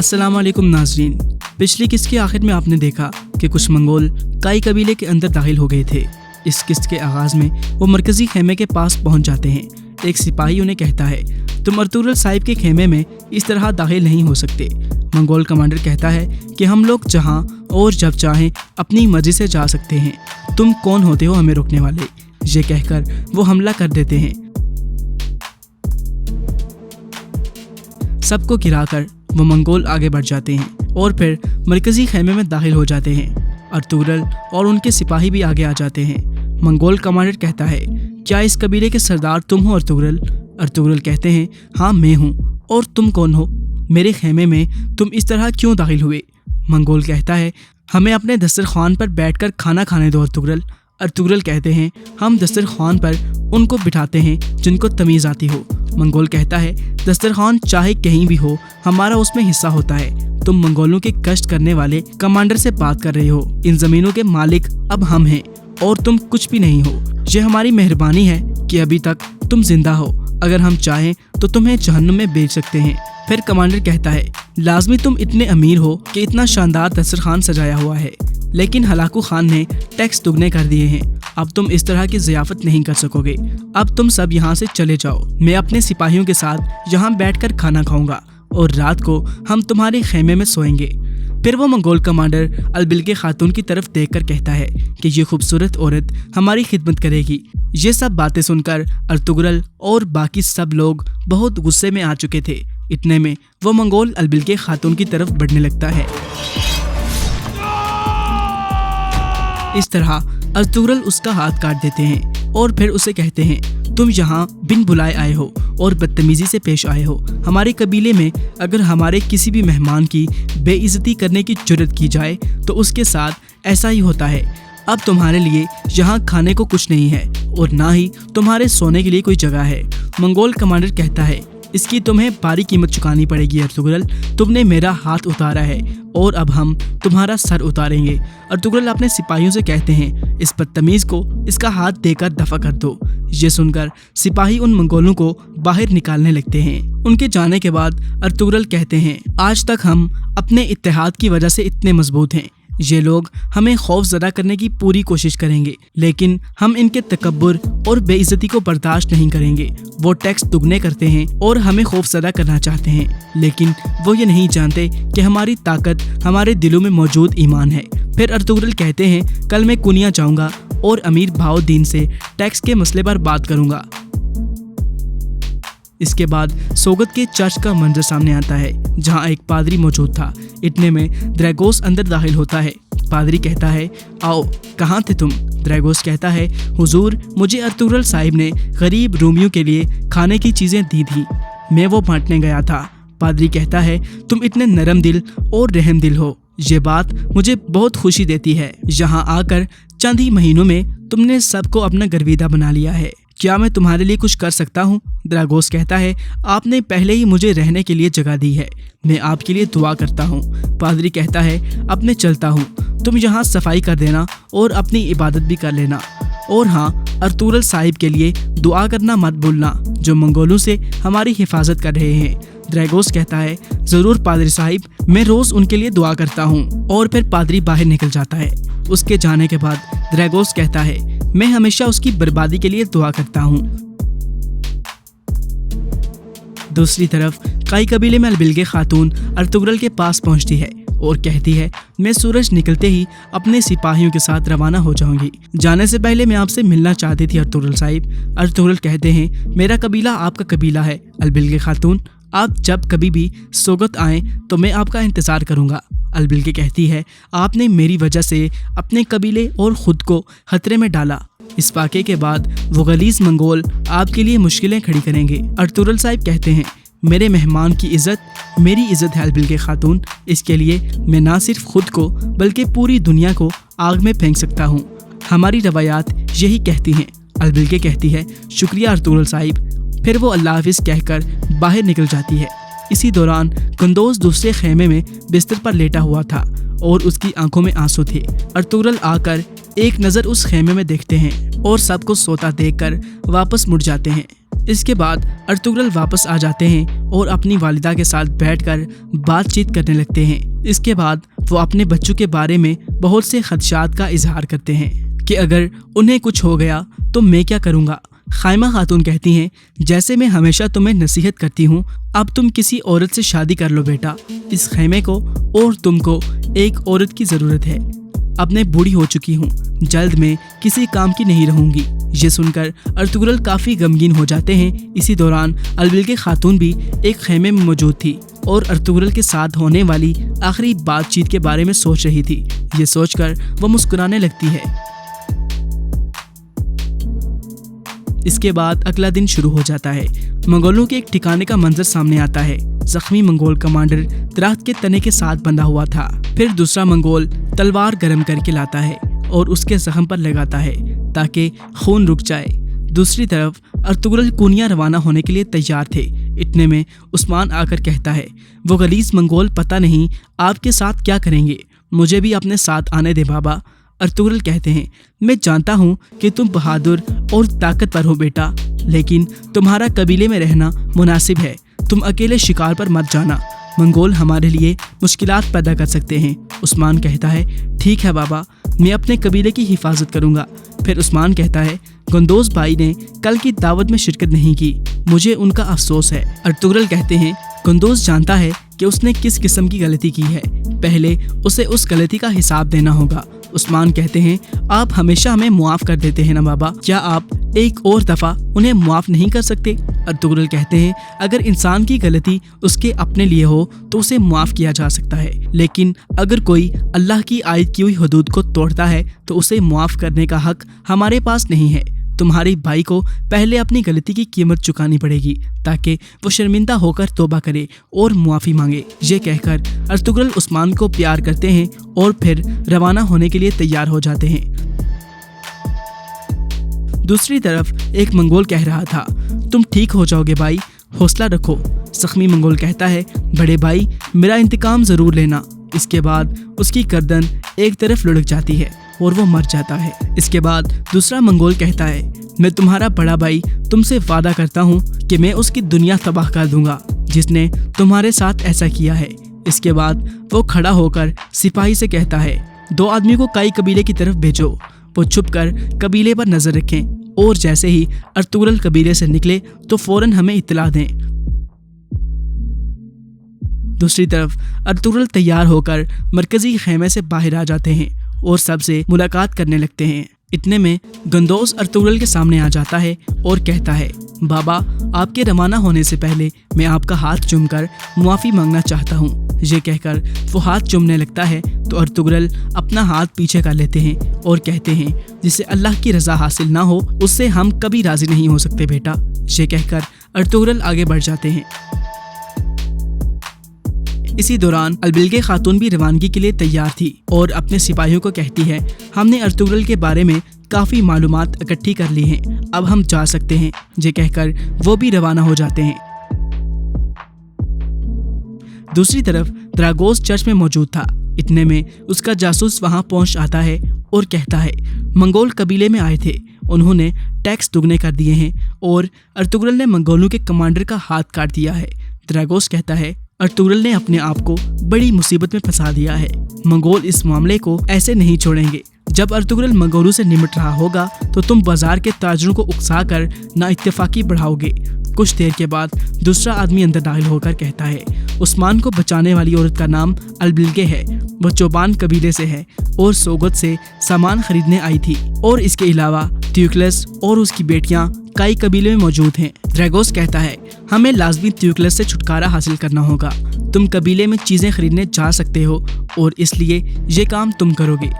अस्सलाम वालेकुम नाजरीन। पिछली किस्त के आखिर में आपने देखा कि कुछ मंगोल काई कबीले के अंदर दाखिल हो गए थे। इस किस्त के आगाज़ में वो मरकज़ी खेमे के पास पहुंच जाते हैं। एक सिपाही उन्हें कहता है, तुम अर्तुगरुल साहिब के खेमे में इस तरह दाखिल नहीं हो सकते। मंगोल कमांडर कहता है कि हम लोग जहां और जब चाहें अपनी मर्जी से जा सकते हैं, तुम कौन होते हो हमें रोकने वाले। ये कहकर वो हमला कर देते हैं। सबको गिराकर वो मंगोल आगे बढ़ जाते हैं और फिर मरकज़ी खेमे में दाखिल हो जाते हैं। अर्तुगरुल और उनके सिपाही भी आगे आ जाते हैं। मंगोल कमांडर कहता है, क्या इस कबीले के सरदार तुम हो अर्तुगरुल? अर्तुगरुल कहते हैं, हाँ मैं हूँ। और तुम कौन हो? मेरे खेमे में तुम इस तरह क्यों दाखिल हुए? मंगोल कहता है, हमें अपने दस्तरखान पर बैठकर खाना खाने दो अर्तुगरुल। अर्तुगरुल कहते हैं, हम दस्तरखान पर उनको बिठाते हैं जिनको तमीज़ आती हो। मंगोल कहता है, दस्तरखान चाहे कहीं भी हो, हमारा उसमें हिस्सा होता है। तुम मंगोलों के कष्ट करने वाले कमांडर से बात कर रहे हो। इन जमीनों के मालिक अब हम हैं और तुम कुछ भी नहीं हो। ये हमारी मेहरबानी है कि अभी तक तुम जिंदा हो। अगर हम चाहें तो तुम्हें जहन्नुम में बेच सकते हैं। फिर कमांडर कहता है, लाजमी तुम इतने अमीर हो कि इतना शानदार दस्तरखान सजाया हुआ है, लेकिन हलाकू खान ने टैक्स दुगने कर दिए हैं। अब तुम इस तरह की ज़ियाफत नहीं कर सकोगे। अब तुम सब यहाँ से चले जाओ। मैं अपने सिपाहियों के साथ यहाँ बैठकर खाना खाऊंगा और रात को हम तुम्हारे खेमे में सोएंगे। फिर वो मंगोल कमांडर अलबिलगे खातून की तरफ देखकर कहता है कि ये खूबसूरत औरत हमारी खिदमत करेगी। ये सब बातें सुनकर अर्तुगरुल और बाकी सब लोग बहुत गुस्से में आ चुके थे। इतने में वो मंगोल अलबिलगे खातून की तरफ बढ़ने लगता है। इस तरह अर्तुगरुल उसका हाथ काट देते हैं और फिर उसे कहते हैं, तुम यहाँ बिन बुलाए आए हो और बदतमीजी से पेश आए हो। हमारे कबीले में अगर हमारे किसी भी मेहमान की बेइज्जती करने की जुर्रत की जाए तो उसके साथ ऐसा ही होता है। अब तुम्हारे लिए यहाँ खाने को कुछ नहीं है और ना ही तुम्हारे सोने के लिए कोई जगह है। मंगोल कमांडर कहता है, इसकी तुम्हें भारी कीमत चुकानी पड़ेगी अर्तुगरुल। तुमने मेरा हाथ उतारा है और अब हम तुम्हारा सर उतारेंगे। अर्तुगरुल अपने सिपाहियों से कहते हैं, इस बदतमीज को इसका हाथ देकर दफा कर दो। ये सुनकर सिपाही उन मंगोलों को बाहर निकालने लगते हैं। उनके जाने के बाद अर्तुगरुल कहते हैं, आज तक हम अपने इत्तेहाद की वजह से इतने मजबूत हैं। ये लोग हमें खौफ ज़दा करने की पूरी कोशिश करेंगे, लेकिन हम इनके तकब्बुर और बेइज्जती को बर्दाश्त नहीं करेंगे। वो टैक्स दुगने करते हैं और हमें खौफ ज़दा करना चाहते हैं, लेकिन वो ये नहीं जानते कि हमारी ताकत हमारे दिलों में मौजूद ईमान है। फिर अर्तुगरुल कहते हैं, कल मैं कुनिया जाऊंगा और अमीर बहाउद्दीन से टैक्स के मसले पर बात करूंगा। इसके बाद सोगत के चर्च का मंजर सामने आता है, जहां एक पादरी मौजूद था। इतने में द्रैगोस अंदर दाखिल होता है। पादरी कहता है, आओ, कहाँ थे तुम? द्रैगोस कहता है, हुजूर, मुझे अर्तुगरुल साहिब ने गरीब रोमियों के लिए खाने की चीज़ें दी थी, मैं वो बांटने गया था। पादरी कहता है, तुम इतने नरम दिल और रहम दिल हो, ये बात मुझे बहुत खुशी देती है। यहाँ आकर चंद ही महीनों में तुमने सबको अपना गर्विदा बना लिया है। क्या मैं तुम्हारे लिए कुछ कर सकता हूँ? द्रैगोस कहता है, आपने पहले ही मुझे रहने के लिए जगह दी है, मैं आपके लिए दुआ करता हूँ। पादरी कहता है, अब मैं चलता हूँ, तुम यहाँ सफाई कर देना और अपनी इबादत भी कर लेना। और हाँ, अर्तुगरुल साहिब के लिए दुआ करना मत भूलना, जो मंगोलों से हमारी हिफाजत कर रहे हैं। द्रैगोस कहता है, ज़रूर पादरी साहिब, मैं रोज़ उनके लिए दुआ करता हूँ। और फिर पादरी बाहर निकल जाता है। उसके जाने के बाद द्रैगोस कहता है, मैं हमेशा उसकी बर्बादी के लिए दुआ करता हूँ। दूसरी तरफ काई कबीले में अलबिलगे खातून अर्तुगरुल के पास पहुँचती है और कहती है, मैं सूरज निकलते ही अपने सिपाहियों के साथ रवाना हो जाऊंगी। जाने से पहले मैं आपसे मिलना चाहती थी अर्तुगरुल साहिब। अर्तुगरुल कहते हैं, मेरा कबीला आपका कबीला है अलबिलगे खातून, आप जब कभी भी सोगत आएँ तो मैं आपका इंतज़ार करूँगा। अलबिलगे कहती है, आपने मेरी वजह से अपने कबीले और ख़ुद को खतरे में डाला। इस वाक़े के बाद वो गलीज़ मंगोल आपके लिए मुश्किलें खड़ी करेंगे। अर्तुगरुल साहिब कहते हैं, मेरे मेहमान की इज़्ज़त मेरी इज़्ज़त है अलबिलगे खातून, इसके लिए मैं ना सिर्फ खुद को बल्कि पूरी दुनिया को आग में फेंक सकता हूँ। हमारी रवायात यही कहती हैं। अलबिलगे कहती है, शुक्रिया अर्तुगरुल साहिब। फिर वो अल्लाह हाफ़िज़ कहकर बाहर निकल जाती है। इसी दौरान कंदोज दूसरे खेमे में बिस्तर पर लेटा हुआ था और उसकी आंखों में आंसू थे। अर्तुगरुल आकर एक नज़र उस खेमे में देखते हैं और सबको सोता देखकर वापस मुड़ जाते हैं। इसके बाद अर्तुगरुल वापस आ जाते हैं और अपनी वालिदा के साथ बैठकर बातचीत करने लगते हैं। इसके बाद वो अपने बच्चों के बारे में बहुत से खदशात का इजहार करते हैं कि अगर उन्हें कुछ हो गया तो मैं क्या करूँगा। खाइमा खातून कहती हैं, जैसे मैं हमेशा तुम्हें नसीहत करती हूँ, अब तुम किसी औरत से शादी कर लो बेटा। इस खैमे को और तुमको एक औरत की ज़रूरत है। अब मैं बूढ़ी हो चुकी हूँ, जल्द में किसी काम की नहीं रहूँगी। ये सुनकर अर्तुगरुल काफ़ी गमगीन हो जाते हैं। इसी दौरान अलबिलगे खातून भी एक खैमे में मौजूद थी और अर्तुगरुल के साथ होने वाली आखिरी बातचीत के बारे में सोच रही थी। ये सोचकर वो मुस्कुराने लगती है। इसके बाद अगला दिन शुरू हो जाता है। मंगोलों के एक ठिकाने का मंजर सामने आता है। जख्मी मंगोल कमांडर दरख्त के तने के साथ बंधा हुआ था। फिर दूसरा मंगोल तलवार गर्म करके लाता है और उसके जख्म पर लगाता है ताकि खून रुक जाए। दूसरी तरफ अर्तुगरुल कुनिया रवाना होने के लिए तैयार थे। इतने में उस्मान आकर कहता है, वो गलीज मंगोल पता नहीं आपके साथ क्या करेंगे, मुझे भी अपने साथ आने दे बाबा। अर्तुगरुल कहते हैं, मैं जानता हूँ कि तुम बहादुर और ताकतवर हो बेटा, लेकिन तुम्हारा कबीले में रहना मुनासिब है। तुम अकेले शिकार पर मत जाना, मंगोल हमारे लिए मुश्किलात पैदा कर सकते हैं। उस्मान कहता है, ठीक है बाबा, मैं अपने कबीले की हिफाजत करूँगा। फिर उस्मान कहता है, गुंदोज भाई ने कल की दावत में शिरकत नहीं की, मुझे उनका अफसोस है। अर्तुगरुल कहते हैं, गुंदोज जानता है कि उसने किस किस्म की गलती की है, पहले उसे उस गलती का हिसाब देना होगा। उस्मान कहते हैं, आप हमेशा हमें मुआफ़ कर देते हैं ना बाबा, क्या आप एक और दफ़ा उन्हें मुआफ़ नहीं कर सकते। अर्तुगरुल कहते हैं, अगर इंसान की गलती उसके अपने लिए हो तो उसे मुआफ़ किया जा सकता है, लेकिन अगर कोई अल्लाह की आयत की हुई हदूद को तोड़ता है तो उसे मुआफ़ करने का हक हमारे पास नहीं है। तुम्हारे भाई को पहले अपनी गलती की कीमत चुकानी पड़ेगी ताकि वो शर्मिंदा होकर तौबा करे और मुआफ़ी मांगे। ये कहकर अर्तुगरुल उस्मान को प्यार करते हैं और फिर रवाना होने के लिए तैयार हो जाते हैं। दूसरी तरफ एक मंगोल कह रहा था, तुम ठीक हो जाओगे भाई, हौसला रखो। जख्मी मंगोल कहता है, बड़े भाई मेरा इंतकाम ज़रूर लेना। इसके बाद उसकी गर्दन एक तरफ लुढ़क जाती है और वो मर जाता है। इसके बाद दूसरा मंगोल कहता है, मैं तुम्हारा बड़ा भाई तुमसे वादा करता हूँ कि मैं उसकी दुनिया तबाह कर दूंगा जिसने तुम्हारे साथ ऐसा किया है। इसके बाद वो खड़ा होकर सिपाही से कहता है, 2 आदमी को काई कबीले की तरफ भेजो, वो छुपकर कबीले पर नजर रखें और जैसे ही अर्तुगरुल कबीले से निकले तो फौरन हमें इत्तला दें। दूसरी तरफ अर्तुगरुल तैयार होकर मरकजी खेमे से बाहर आ जाते हैं और सबसे मुलाकात करने लगते हैं। इतने में गंदोज अर्तुगरुल के सामने आ जाता है और कहता है, बाबा आपके रवाना होने से पहले मैं आपका हाथ चूमकर मुआफ़ी मांगना चाहता हूँ। ये कहकर वो हाथ चूमने लगता है तो अर्तुगरुल अपना हाथ पीछे कर लेते हैं और कहते हैं, जिसे अल्लाह की रज़ा हासिल ना हो उससे हम कभी राज़ी नहीं हो सकते बेटा। ये कहकर अर्तुगरुल आगे बढ़ जाते हैं। इसी दौरान अलबिलगे खातून भी रवानगी के लिए तैयार थी और अपने सिपाहियों को कहती है, हमने अर्तुगरुल के बारे में काफ़ी मालूमात इकट्ठी कर ली हैं, अब हम जा सकते हैं। ये कहकर वो भी रवाना हो जाते हैं। दूसरी तरफ द्रागोस चर्च में मौजूद था। इतने में उसका जासूस वहां पहुंच आता है और कहता है, मंगोल कबीले में आए थे, उन्होंने टैक्स दुगने कर दिए हैं और अर्तुगरुल ने मंगोलों के कमांडर का हाथ काट दिया है। द्रागोस कहता है, अर्तुगरुल ने अपने आप को बड़ी मुसीबत में फंसा दिया है, मंगोल इस मामले को ऐसे नहीं छोड़ेंगे। जब अर्तुगरुल मंगोलों से निमट रहा होगा तो तुम बाजार के ताजरों को उकसाकर ना इत्तेफाकी बढ़ाओगे। कुछ देर के बाद दूसरा आदमी अंदर दाखिल होकर कहता है, उस्मान को बचाने वाली औरत का नाम अलबिलगे है, वह चौबान कबीले से है और सोगत से सामान खरीदने आई थी और इसके अलावा त्यूकलस और उसकी बेटियां काई कबीले में मौजूद हैं। द्रागोस कहता है, हमें लाजमी त्यूकलस से छुटकारा हासिल करना होगा। तुम कबीले में चीजें खरीदने जा सकते हो और इसलिए ये काम तुम करोगे।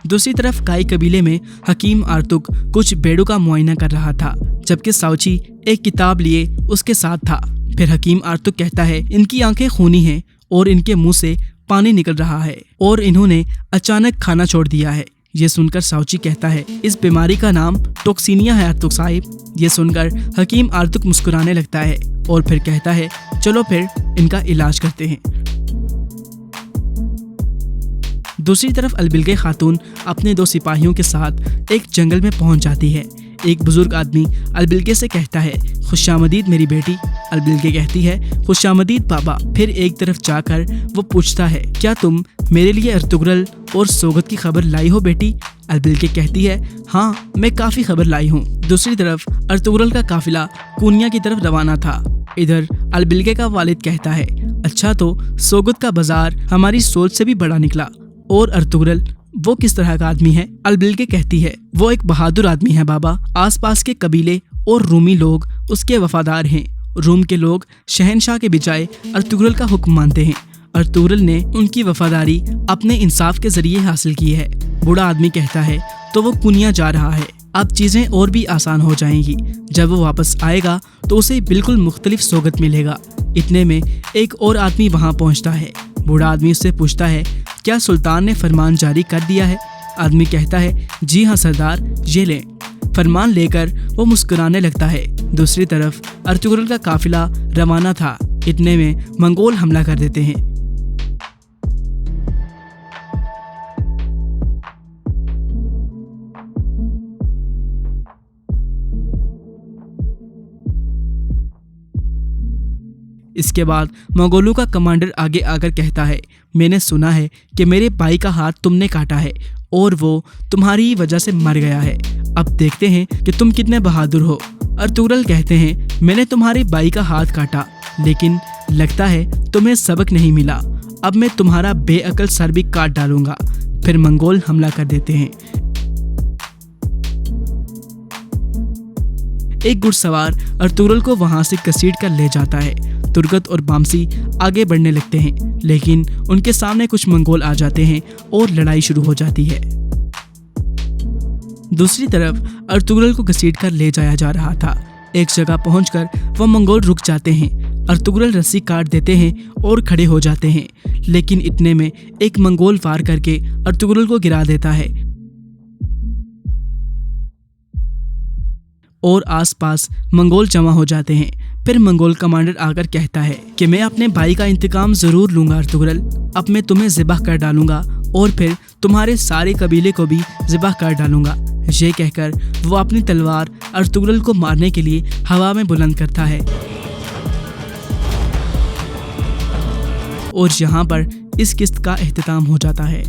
दूसरी तरफ काई कबीले में हकीम आर्तुक कुछ भेड़ों का मुआयना कर रहा था, जबकि साउची एक किताब लिए उसके साथ था। फिर हकीम आर्तुक कहता है, इनकी आंखें खूनी हैं और इनके मुंह से पानी निकल रहा है और इन्होंने अचानक खाना छोड़ दिया है। ये सुनकर साउची कहता है, इस बीमारी का नाम टॉक्सिनिया है आर्तुक साहिब। ये सुनकर हकीम आर्तुक मुस्कुराने लगता है और फिर कहता है, चलो फिर इनका इलाज करते हैं। दूसरी तरफ अलबिलगे खातून अपने 2 सिपाहियों के साथ एक जंगल में पहुंच जाती है। एक बुजुर्ग आदमी अलबिलके से कहता है, खुशामदीद मेरी बेटी। अलबिलके कहती है, खुशामदीद बाबा। फिर एक तरफ जाकर वो पूछता है, क्या तुम मेरे लिए अर्तुगरुल और सोगत की खबर लाई हो बेटी? अलबिलके कहती है, हाँ मैं काफ़ी खबर लाई हूँ। दूसरी तरफ अर्तुगरुल का काफिला कुनिया की तरफ रवाना था। इधर अलबिलके का वालिद कहता है, अच्छा तो सोगत का बाजार हमारी सोच से भी बड़ा निकला। और अर्तुगरुल वो किस तरह का आदमी है? अलबिलके कहती है, वो एक बहादुर आदमी है बाबा। आसपास के कबीले और रूमी लोग उसके वफादार हैं। रूम के लोग शहनशाह के बजाय अर्तुगरुल का हुक्म मानते हैं। अर्तुगरुल ने उनकी वफादारी अपने इंसाफ के जरिए हासिल की है। बूढ़ा आदमी कहता है, तो वो कुनिया जा रहा है। अब चीज़ें और भी आसान हो जाएंगी। जब वो वापस आएगा तो उसे बिल्कुल मुख्तलिफ सोगत मिलेगा। इतने में एक और आदमी वहाँ पहुँचता है। बूढ़ा आदमी उससे पूछता है, क्या सुल्तान ने फरमान जारी कर दिया है? आदमी कहता है, जी हाँ सरदार, ये लें। फरमान लेकर वो मुस्कुराने लगता है। दूसरी तरफ अर्तुगरुल का काफिला रवाना था। इतने में मंगोल हमला कर देते हैं। इसके बाद मंगोलों का कमांडर आगे आकर कहता है, मैंने सुना है कि मेरे भाई का हाथ तुमने काटा है और वो तुम्हारी ही वजह से मर गया है। अब देखते हैं कि तुम कितने बहादुर हो। अर्तुगरुल कहते हैं, मैंने तुम्हारे भाई का हाथ काटा, लेकिन लगता है तुम्हें सबक नहीं मिला। अब मैं तुम्हारा बेअकल सर भी काट डालूंगा। फिर मंगोल हमला कर देते हैं। एक घुड़सवार अर्तुगरुल को वहां से घसीट कर ले जाता है। तुर्गत और बामसी आगे बढ़ने लगते हैं, लेकिन उनके सामने कुछ मंगोल आ जाते हैं और लड़ाई शुरू हो जाती है। दूसरी तरफ अर्तुगरुल को घसीट कर ले जाया जा रहा था। एक जगह पहुंचकर वह मंगोल रुक जाते हैं। अर्तुगरुल रस्सी काट देते हैं और खड़े हो जाते हैं, लेकिन इतने में एक मंगोल वार करके अर्तुगरुल को गिरा देता है और आसपास मंगोल जमा हो जाते हैं। फिर मंगोल कमांडर आकर कहता है कि मैं अपने भाई का इंतकाम जरूर लूंगा अर्तुगरुल। अब मैं तुम्हें ज़िबह कर डालूंगा और फिर तुम्हारे सारे कबीले को भी ज़िबह कर डालूंगा। ये कहकर वो अपनी तलवार अर्तुगरुल को मारने के लिए हवा में बुलंद करता है। और यहाँ पर इस किस्त का एख्तिताम हो जाता है।